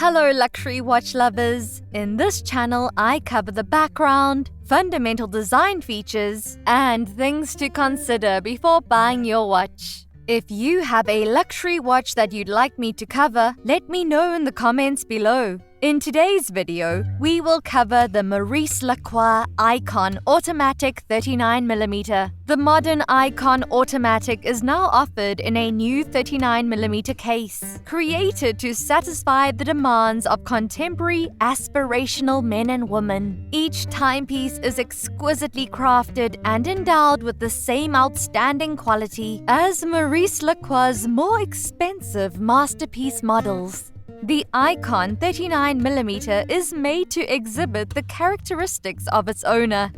Hello luxury watch lovers! In this channel, I cover the background, fundamental design features, and things to consider before buying your watch. If you have a luxury watch that you'd like me to cover, let me know in the comments below. In today's video, we will cover the Maurice Lacroix Aikon Automatic 39mm. The modern Aikon Automatic is now offered in a new 39mm case, created to satisfy the demands of contemporary aspirational men and women. Each timepiece is exquisitely crafted and endowed with the same outstanding quality as Maurice Lacroix's more expensive masterpiece models. The Aikon 39mm is made to exhibit the characteristics of its owner.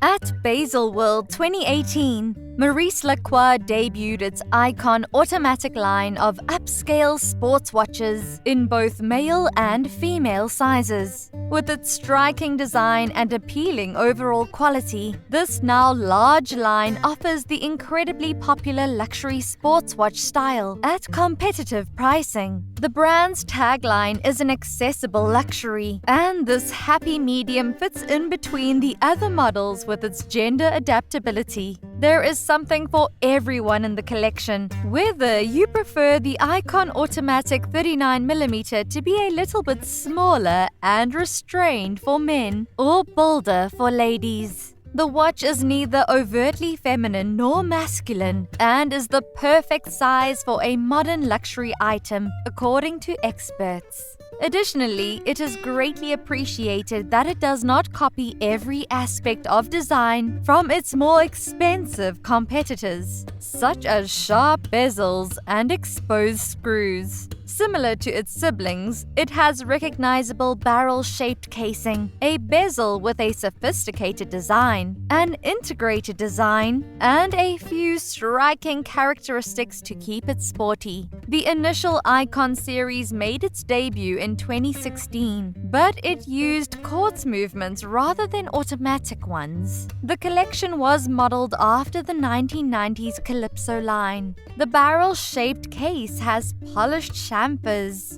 At Baselworld 2018, Maurice Lacroix debuted its Aikon Automatic line of upscale sports watches in both male and female sizes. With its striking design and appealing overall quality, this now large line offers the incredibly popular luxury sports watch style at competitive pricing. The brand's tagline is an accessible luxury, and this happy medium fits in between the other models with its gender adaptability. There is something for everyone in the collection, whether you prefer the Aikon Automatic 39mm to be a little bit smaller and restrained for men or bolder for ladies. The watch is neither overtly feminine nor masculine and is the perfect size for a modern luxury item, according to experts. Additionally, it is greatly appreciated that it does not copy every aspect of design from its more expensive competitors, such as sharp bezels and exposed screws. Similar to its siblings, it has recognizable barrel-shaped casing, a bezel with a sophisticated design, an integrated design, and a few striking characteristics to keep it sporty. The initial Aikon series made its debut in 2016, but it used quartz movements rather than automatic ones. The collection was modeled after the 1990s Calypso line. The barrel-shaped case has polished chamfers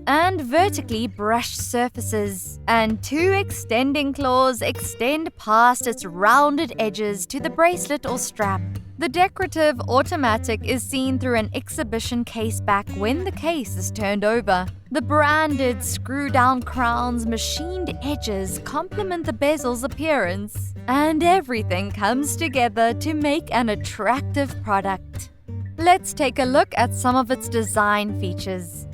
and vertically brushed surfaces, and two extending claws extend past its rounded edges to the bracelet or strap. The decorative automatic is seen through an exhibition case back when the case is turned over. The branded screw-down crown's machined edges complement the bezel's appearance, and everything comes together to make an attractive product. Let's take a look at some of its design features.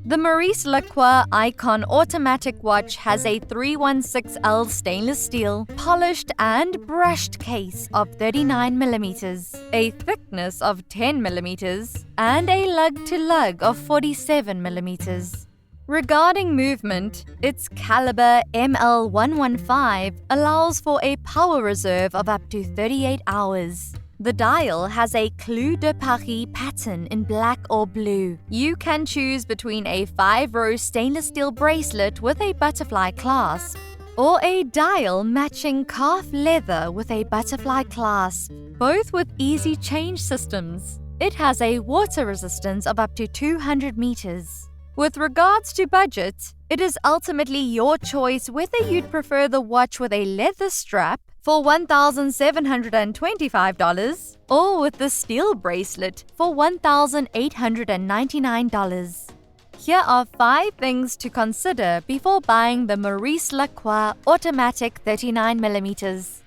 The Maurice Lacroix Aikon Automatic watch has a 316L stainless steel, polished and brushed case of 39mm, a thickness of 10mm, and a lug-to-lug of 47mm. Regarding movement, its caliber ML115 allows for a power reserve of up to 38 hours. The dial has a Clou de Paris pattern in black or blue. You can choose between a 5-row stainless steel bracelet with a butterfly clasp or a dial matching calf leather with a butterfly clasp, both with easy change systems. It has a water resistance of up to 200 meters. With regards to budget, it is ultimately your choice whether you'd prefer the watch with a leather strap for $1,725 or with the steel bracelet for $1,899. Here are 5 things to consider before buying the Maurice Lacroix Automatic 39mm.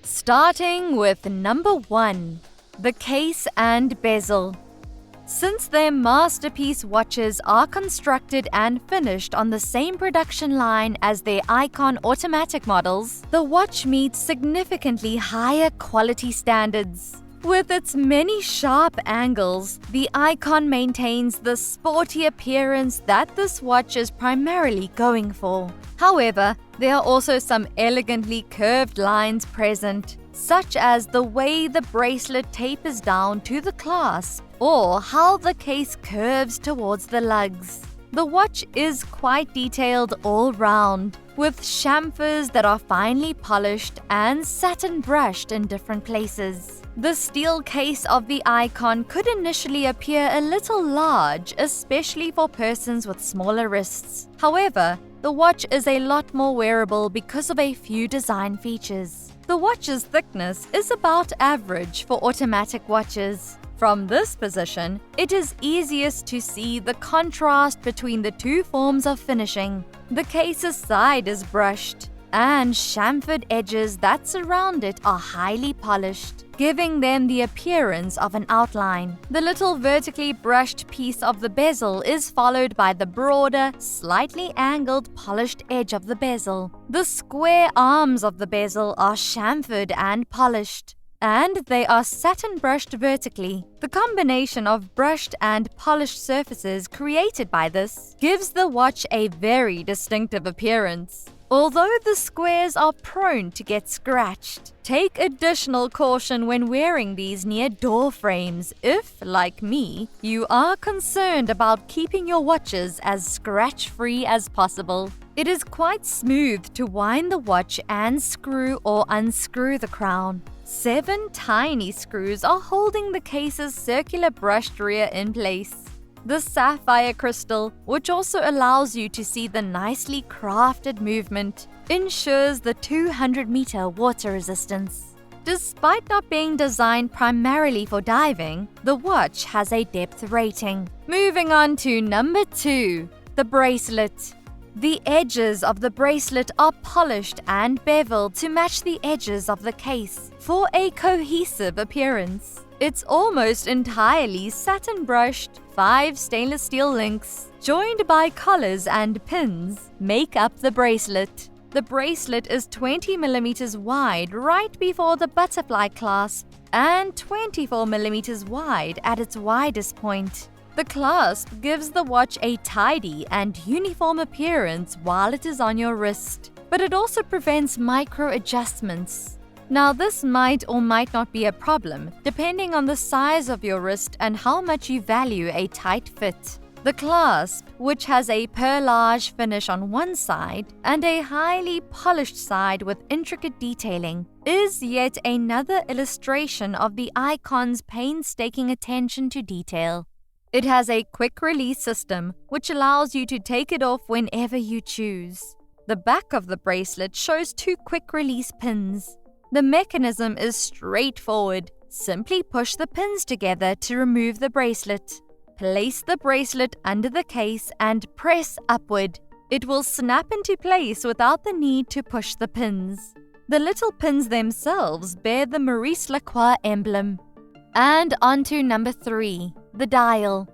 Starting with number 1, the case and bezel. Since their masterpiece watches are constructed and finished on the same production line as their Aikon Automatic models, the watch meets significantly higher quality standards. With its many sharp angles, the Aikon maintains the sporty appearance that this watch is primarily going for. However, there are also some elegantly curved lines present, such as the way the bracelet tapers down to the clasp or how the case curves towards the lugs. The watch is quite detailed all round, with chamfers that are finely polished and satin brushed in different places. The steel case of the Aikon could initially appear a little large, especially for persons with smaller wrists. However, the watch is a lot more wearable because of a few design features. The watch's thickness is about average for automatic watches. From this position, it is easiest to see the contrast between the two forms of finishing. The case's side is brushed, and chamfered edges that surround it are highly polished, giving them the appearance of an outline. The little vertically brushed piece of the bezel is followed by the broader, slightly angled polished edge of the bezel. The square arms of the bezel are chamfered and polished, and they are satin brushed vertically. The combination of brushed and polished surfaces created by this gives the watch a very distinctive appearance. Although the squares are prone to get scratched, take additional caution when wearing these near door frames if, like me, you are concerned about keeping your watches as scratch-free as possible. It is quite smooth to wind the watch and screw or unscrew the crown. 7 tiny screws are holding the case's circular brushed rear in place. The sapphire crystal, which also allows you to see the nicely crafted movement, ensures the 200-meter water resistance. Despite not being designed primarily for diving, the watch has a depth rating. Moving on to number 2, the bracelet. The edges of the bracelet are polished and beveled to match the edges of the case for a cohesive appearance. It's almost entirely satin brushed. 5 stainless steel links, joined by collars and pins, make up the bracelet. The bracelet is 20 millimeters wide right before the butterfly clasp and 24 millimeters wide at its widest point. The clasp gives the watch a tidy and uniform appearance while it is on your wrist, but it also prevents micro adjustments. Now, this might or might not be a problem, depending on the size of your wrist and how much you value a tight fit. The clasp, which has a perlage finish on one side and a highly polished side with intricate detailing, is yet another illustration of the Aikon's painstaking attention to detail. It has a quick release system, which allows you to take it off whenever you choose. The back of the bracelet shows 2 quick release pins. The mechanism is straightforward. Simply push the pins together to remove the bracelet. Place the bracelet under the case and press upward. It will snap into place without the need to push the pins. The little pins themselves bear the Maurice Lacroix emblem. And on to number 3, the dial.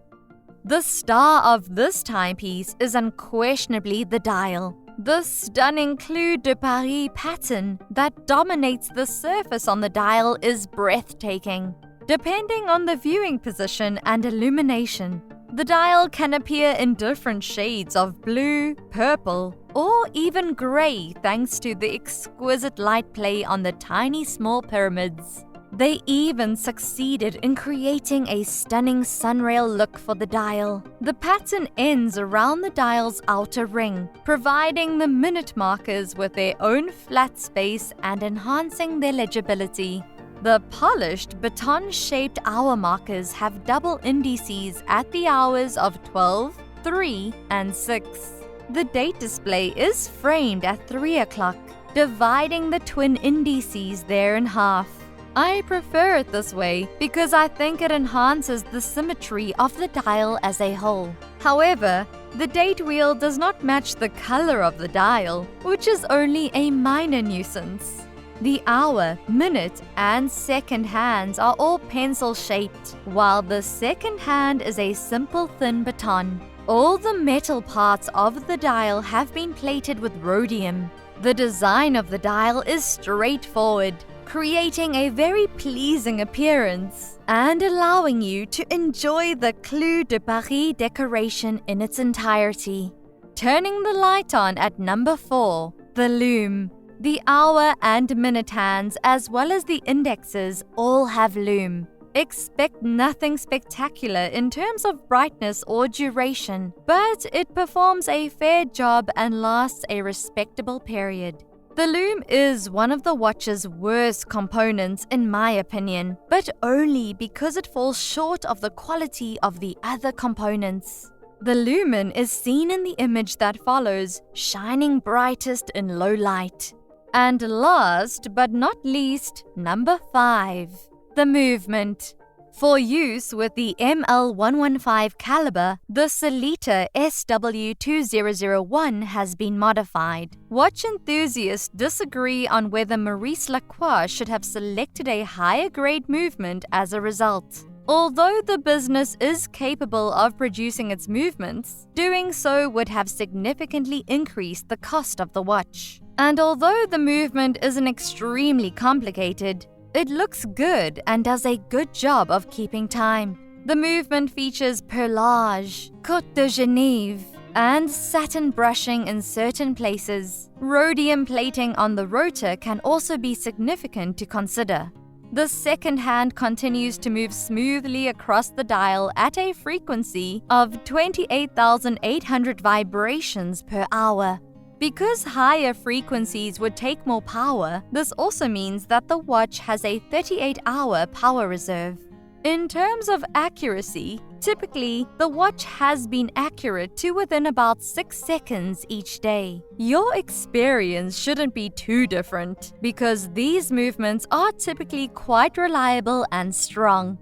The star of this timepiece is unquestionably the dial. The stunning Clou de Paris pattern that dominates the surface on the dial is breathtaking. Depending on the viewing position and illumination, the dial can appear in different shades of blue, purple, or even gray thanks to the exquisite light play on the tiny small pyramids. They even succeeded in creating a stunning sunrail look for the dial. The pattern ends around the dial's outer ring, providing the minute markers with their own flat space and enhancing their legibility. The polished baton-shaped hour markers have double indices at the hours of 12, 3, and 6. The date display is framed at 3 o'clock, dividing the twin indices there in half. I prefer it this way because I think it enhances the symmetry of the dial as a whole. However, the date wheel does not match the color of the dial, which is only a minor nuisance. The hour, minute, and second hands are all pencil-shaped, while the second hand is a simple thin baton. All the metal parts of the dial have been plated with rhodium. The design of the dial is straightforward, creating a very pleasing appearance and allowing you to enjoy the Clou de Paris decoration in its entirety. Turning the light on at number 4, the lume. The hour and minute hands, as well as the indexes, all have lume. Expect nothing spectacular in terms of brightness or duration, but it performs a fair job and lasts a respectable period. The loom is one of the watch's worst components in my opinion, but only because it falls short of the quality of the other components. The lumen is seen in the image that follows, shining brightest in low light. And last but not least, number 5, the movement. For use with the ML115 caliber, the Sellita SW2001 has been modified. Watch enthusiasts disagree on whether Maurice Lacroix should have selected a higher grade movement as a result. Although the business is capable of producing its movements, doing so would have significantly increased the cost of the watch. And although the movement isn't extremely complicated, it looks good and does a good job of keeping time. The movement features perlage, Côte de Genève, and satin brushing in certain places. Rhodium plating on the rotor can also be significant to consider. The second hand continues to move smoothly across the dial at a frequency of 28,800 vibrations per hour. Because higher frequencies would take more power, this also means that the watch has a 38-hour power reserve. In terms of accuracy, typically, the watch has been accurate to within about 6 seconds each day. Your experience shouldn't be too different, because these movements are typically quite reliable and strong.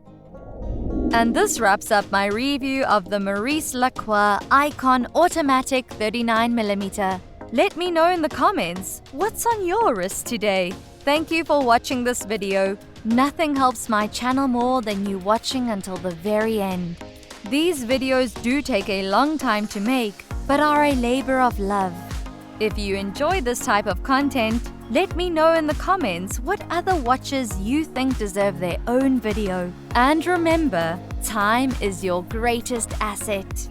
And this wraps up my review of the Maurice Lacroix Aikon Automatic 39mm. Let me know in the comments, what's on your wrist today? Thank you for watching this video. Nothing helps my channel more than you watching until the very end. These videos do take a long time to make, but are a labor of love. If you enjoy this type of content, let me know in the comments what other watches you think deserve their own video. And remember, time is your greatest asset.